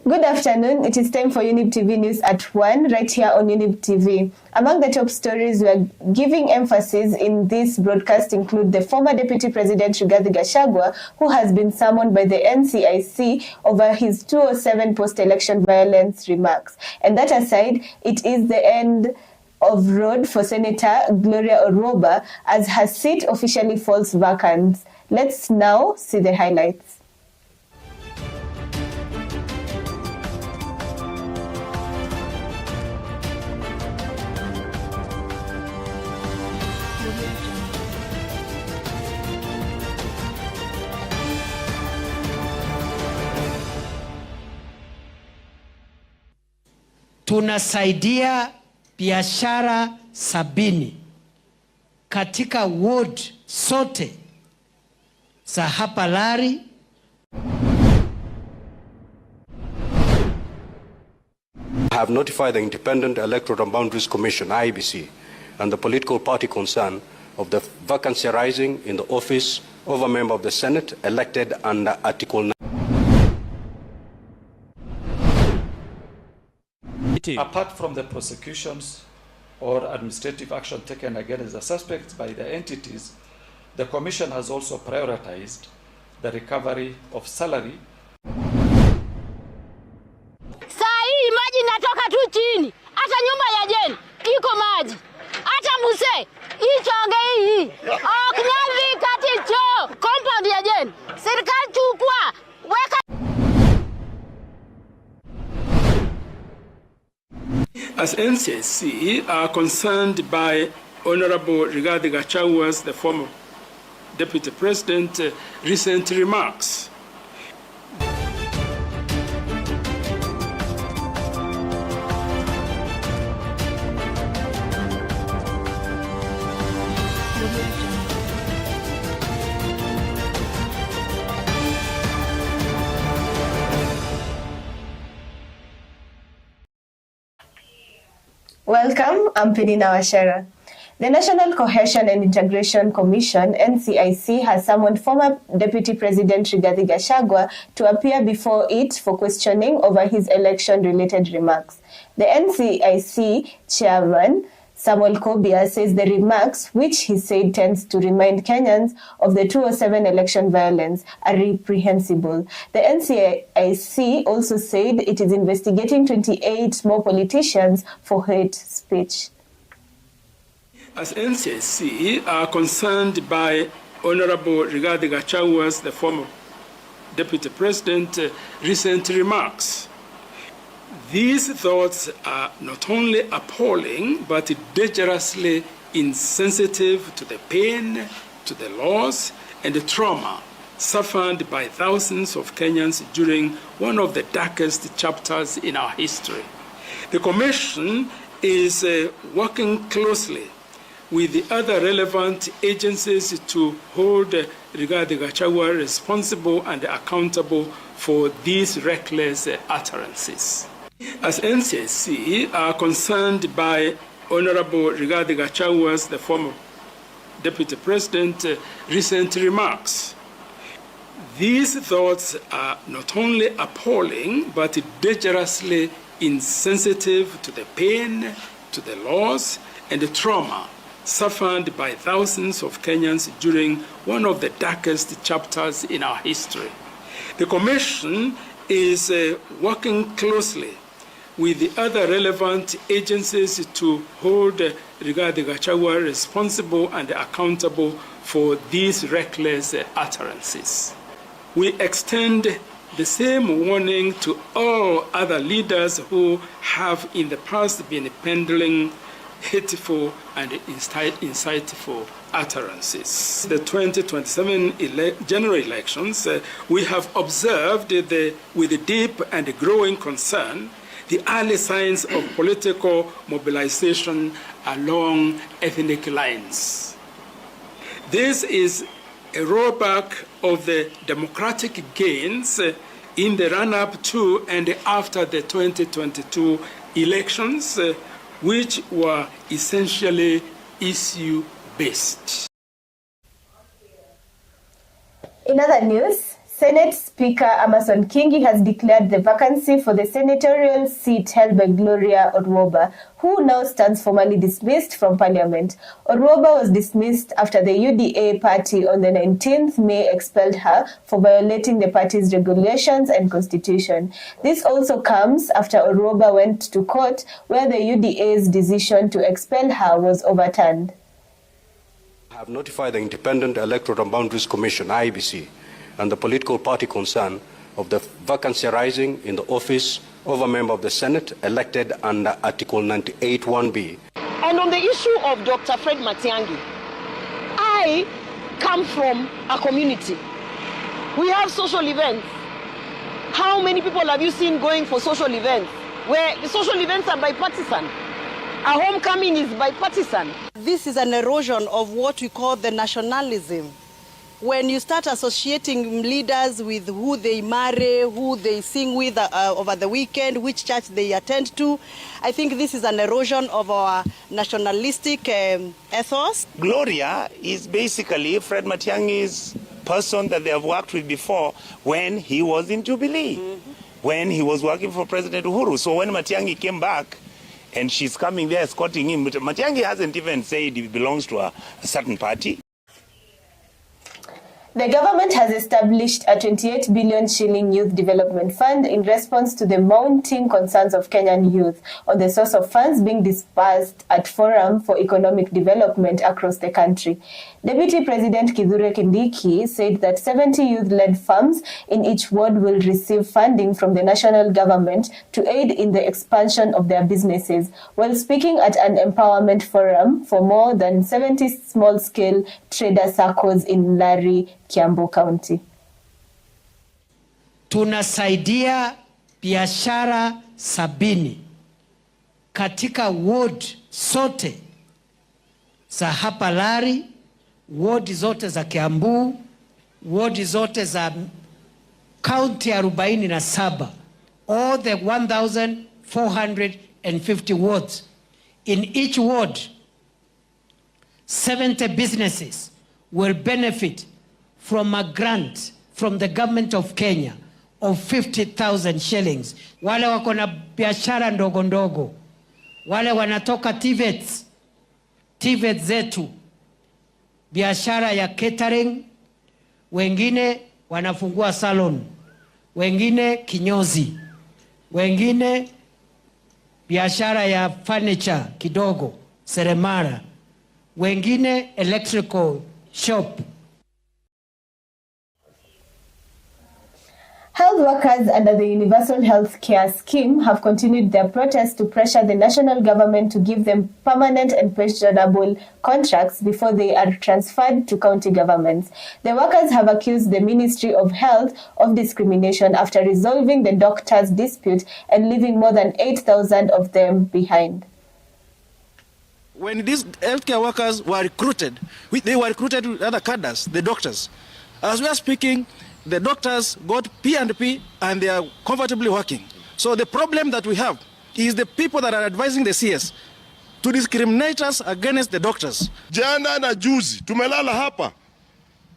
Good afternoon. It is time for Younib TV News at 1 right here on Younib TV. Among the top stories we are giving emphasis in this broadcast include the former Deputy President Rigathi Gachagua, who has been summoned by the NCIC over his 2007 post-election violence remarks. And that aside, it is the end of road for Senator Gloria Oroba as her seat officially falls vacant. Let's now see the highlights. Tunasaidia biashara 70 katika ward sote za hapa Lari. I have notified the Independent Electoral and Boundaries Commission, IEBC, and the political party concerned of the vacancy arising in the office of a member of the Senate elected under Article 9. Apart from the prosecutions or administrative action taken against the suspects by the entities, the Commission has also prioritized the recovery of salary. Saa hii maji natoka tu chini, hata nyumba ya Jeni iko maji, hata muse hii Chege hii Younib kati cho compound ya Jeni, serikali chukua weka. As NCIC are concerned by Honorable Rigathi Gachagua's, the former Deputy President, recent remarks. Welcome, I'm Peninah Wachera. The National Cohesion and Integration Commission, NCIC, has summoned former Deputy President Rigathi Gachagua to appear before it for questioning over his election-related remarks. The NCIC chairman, Samuel Kobia, says the remarks, which he said tends to remind Kenyans of the 2007 election violence, are reprehensible. The NCIC also said it is investigating 28 more politicians for hate speech. As NCIC are concerned by Honorable Rigathi Gachagua's, the former Deputy President, recent remarks. These thoughts are not only appalling, but dangerously insensitive to the pain, to the loss, and the trauma suffered by thousands of Kenyans during one of the darkest chapters in our history. The Commission is working closely with the other relevant agencies to hold Rigathi Gachagua responsible and accountable for these reckless utterances. As NCIC are concerned by Honorable Rigathi Gachagua's, the former Deputy President, recent remarks. These thoughts are not only appalling, but dangerously insensitive to the pain, to the loss, and the trauma suffered by thousands of Kenyans during one of the darkest chapters in our history. The Commission is working closely with the other relevant agencies to hold Rigathi Gachagua responsible and accountable for these reckless utterances. We extend the same warning to all other leaders who have in the past been peddling hateful and insightful utterances. The 2027 general elections, we have observed with deep and growing concern the early signs of political mobilization along ethnic lines. This is a rollback of the democratic gains in the run-up to and after the 2022 elections, which were essentially issue-based. In other news, Senate Speaker Amason Kingi has declared the vacancy for the senatorial seat held by Gloria Orwoba, who now stands formally dismissed from Parliament. Orwoba was dismissed after the UDA party on the 19th May expelled her for violating the party's regulations and constitution. This also comes after Orwoba went to court where the UDA's decision to expel her was overturned. I have notified the Independent Electoral and Boundaries Commission, IEBC, and the political party concerned of the vacancy arising in the office of a member of the Senate elected under Article 98(1)(b). And on the issue of Dr. Fred Matiang'i, I come from a community. We have social events. How many people have you seen going for social events? Where the social events are bipartisan. A homecoming is bipartisan. This is an erosion of what we call the nationalism. When you start associating leaders with who they marry, who they sing with over the weekend, which church they attend to, I think this is an erosion of our nationalistic ethos. Gloria is basically Fred Matiang'i's person that they have worked with before when he was in Jubilee, when he was working for President Uhuru. So when Matiang'i came back, and she's coming there escorting him, but Matiang'i hasn't even said he belongs to a certain party. The government has established a 28 billion shilling youth development fund in response to the mounting concerns of Kenyan youth on the source of funds being dispersed at Forum for Economic Development across the country. Deputy President Kithure Kindiki said that 70 youth-led firms in each ward will receive funding from the national government to aid in the expansion of their businesses, while speaking at an empowerment forum for more than 70 small-scale trader circles in Lari, Kiambu County. Tunasaidia biashara 70 katika ward zote za hapa Lari, ward zote za Kiambu, ward zote za county 47, all the 1,450 wards. In each ward, 70 businesses will benefit from a grant from the government of Kenya of 50,000 shillings. Wale wako na biashara ndogo ndogo, wale wanatoka TVETs zetu, biashara ya catering, wengine wanafungua salon, wengine kinyozi, wengine biashara ya furniture kidogo, seremara, wengine electrical shop. Health workers under the Universal Health Care Scheme have continued their protest to pressure the national government to give them permanent and pensionable contracts before they are transferred to county governments. The workers have accused the Ministry of Health of discrimination after resolving the doctors' dispute and leaving more than 8,000 of them behind. When these healthcare workers were recruited, they were recruited with other cadres, the doctors. As we are speaking, the doctors got P&P and they are comfortably working. So the problem that we have is the people that are advising the CS to discriminate us against the doctors. Jana na juzi tumelala hapa,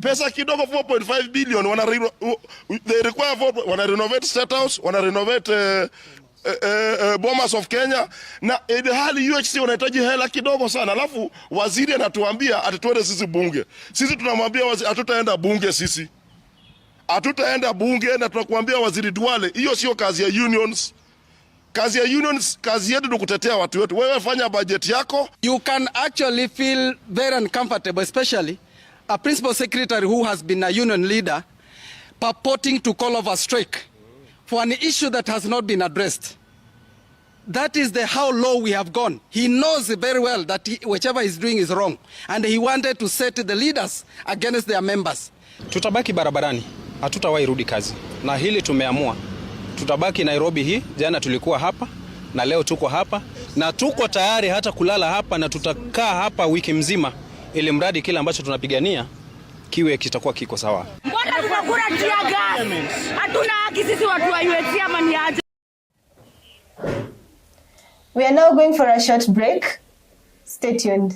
pesa kidogo 4.5 billion they require wana renovate State House, wana renovate Bomas of Kenya, na hali UHC wanahitaji hela kidogo sana. Alafu waziri anatuambia atatuende sisi bunge. Sisi tunamwambia waziri hatutaenda bunge sisi. Hatutaenda bunge na tunakuambia waziri Duale, hiyo sio kazi ya unions. Kazi ya unions, kazi yetu ni kutetea watu wetu. Wewe fanya budget yako. You can actually feel very uncomfortable, especially a principal secretary who has been a union leader purporting to call off a strike for an issue that has not been addressed. That is how low we have gone. He knows very well that whichever he's doing is wrong, and he wanted to set the leaders against their members. Tutabaki barabarani, hatutawahi rudi kazi. Na hili tumeamua. Tutabaki Nairobi hii, jana tulikuwa hapa na leo tuko hapa na tuko tayari hata kulala hapa na tutakaa hapa wiki mzima ili mradi kile ambacho tunapigania kiwe kitakuwa kiko sawa. Mbona tunakula tia gas? Hatuna haki sisi watu wa UHC ama ni aje? We are now going for a short break. Stay tuned.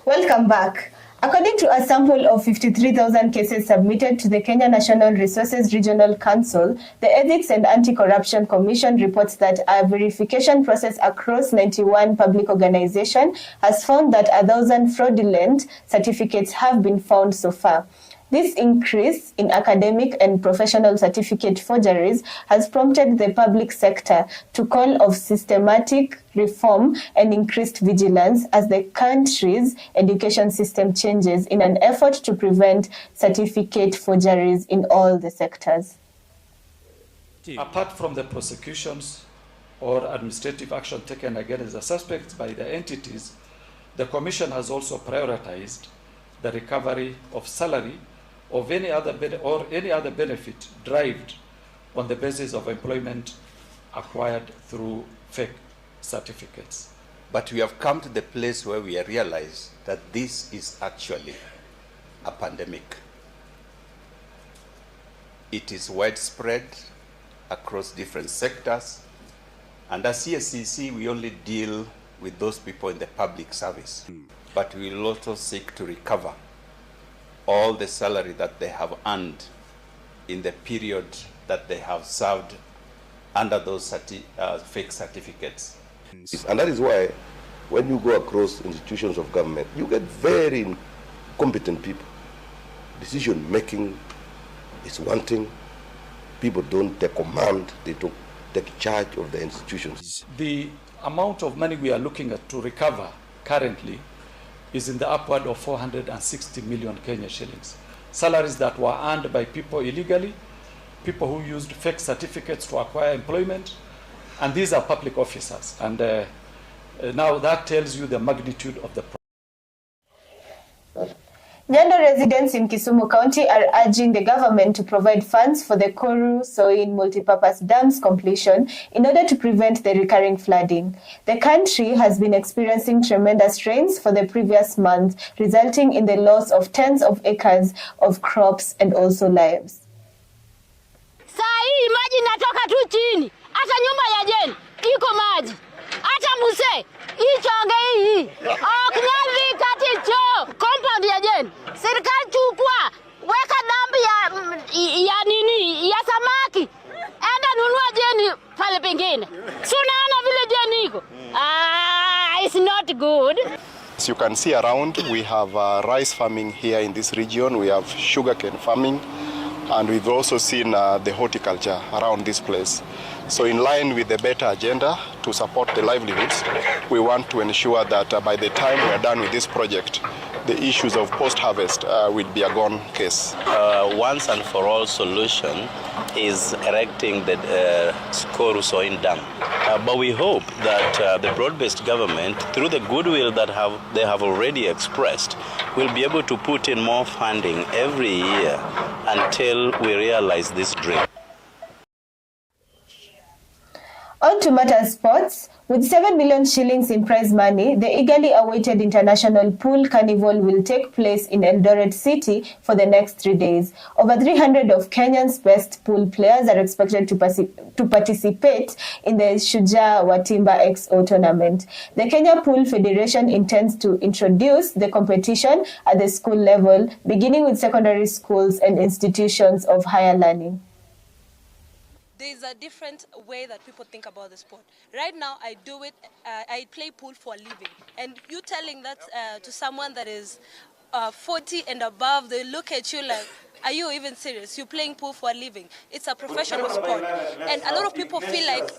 Welcome back. According to a sample of 53,000 cases submitted to the Kenya National Resources Regional Council, the Ethics and Anti-Corruption Commission reports that a verification process across 91 public organizations has found that 1,000 fraudulent certificates have been found so far. This increase in academic and professional certificate forgeries has prompted the public sector to call for systematic reform and increased vigilance as the country's education system changes in an effort to prevent certificate forgeries in all the sectors. Apart from the prosecutions or administrative action taken against the suspects by the entities, the Commission has also prioritized the recovery of salary of any other benefit derived on the basis of employment acquired through fake certificates. But we have come to the place where we realize that this is actually a pandemic. It is widespread across different sectors, and as CSCC we only deal with those people in the public service, but we will also seek to recover all the salary that they have earned in the period that they have served under those fake certificates. And that is why when you go across institutions of government, you get very competent people. Decision making is wanting. People don't take command, they don't take charge of the institutions. The amount of money we are looking at to recover currently is in the upward of 460 million Kenya shillings. Salaries that were earned by people illegally, people who used fake certificates to acquire employment, and these are public officers. And now that tells you the magnitude of the problem. Nyando residents in Kisumu County are urging the government to provide funds for the Koru Soin multipurpose dams completion in order to prevent the recurring flooding. The country has been experiencing tremendous rains for the previous month, resulting in the loss of tens of acres of crops and also lives. Saa hii maji natoka tu chini. Hata nyumba ya Jane iko maji. Hata Muse hii Chege hii. Okinyavi kati cho compound ya Jane. Serikali chukua weka dambi ya nini ya samaki. Enda nunua Jane pale pengine. Si unaona vile Jane iko. It's not good. As you can see around, we have rice farming here in this region. We have sugarcane farming. And we've also seen the horticulture around this place. So in line with the better agenda to support the livelihoods, we want to ensure that by the time we are done with this project, the issues of post-harvest will be a gone case. Once and for all solution is erecting the Koru Soin Dam. But we hope that the broad-based government, through the goodwill that they have already expressed, will be able to put in more funding every year until we realize this dream. On to matter sports. With 7 million shillings in prize money, the eagerly awaited International Pool Carnival will take place in Eldoret City for the next 3 days. Over 300 of Kenya's best pool players are expected to participate in the Shujaa Watimba XO tournament. The Kenya Pool Federation intends to introduce the competition at the school level, beginning with secondary schools and institutions of higher learning. There's a different way that people think about the sport. Right now, I do it, I play pool for a living. And you telling that to someone that is 40 and above, they look at you like, are you even serious? You're playing pool for a living. It's a professional sport. And a lot of people feel like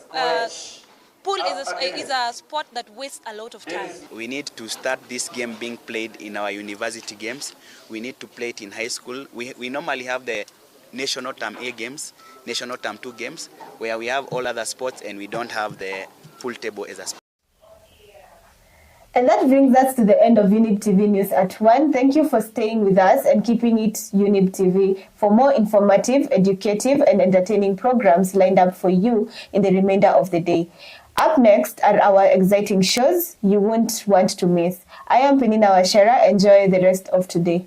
pool is a sport that wastes a lot of time. We need to start this game being played in our university games. We need to play it in high school. We normally have the National Term A games, National Term 2 games, where we have all other sports and we don't have the pool table as a sport. And that brings us to the end of Younib TV News at 1. Thank you for staying with us and keeping it Younib TV. For more informative, educative, and entertaining programs lined up for you in the remainder of the day. Up next are our exciting shows you won't want to miss. I am Peninah Wachera. Enjoy the rest of today.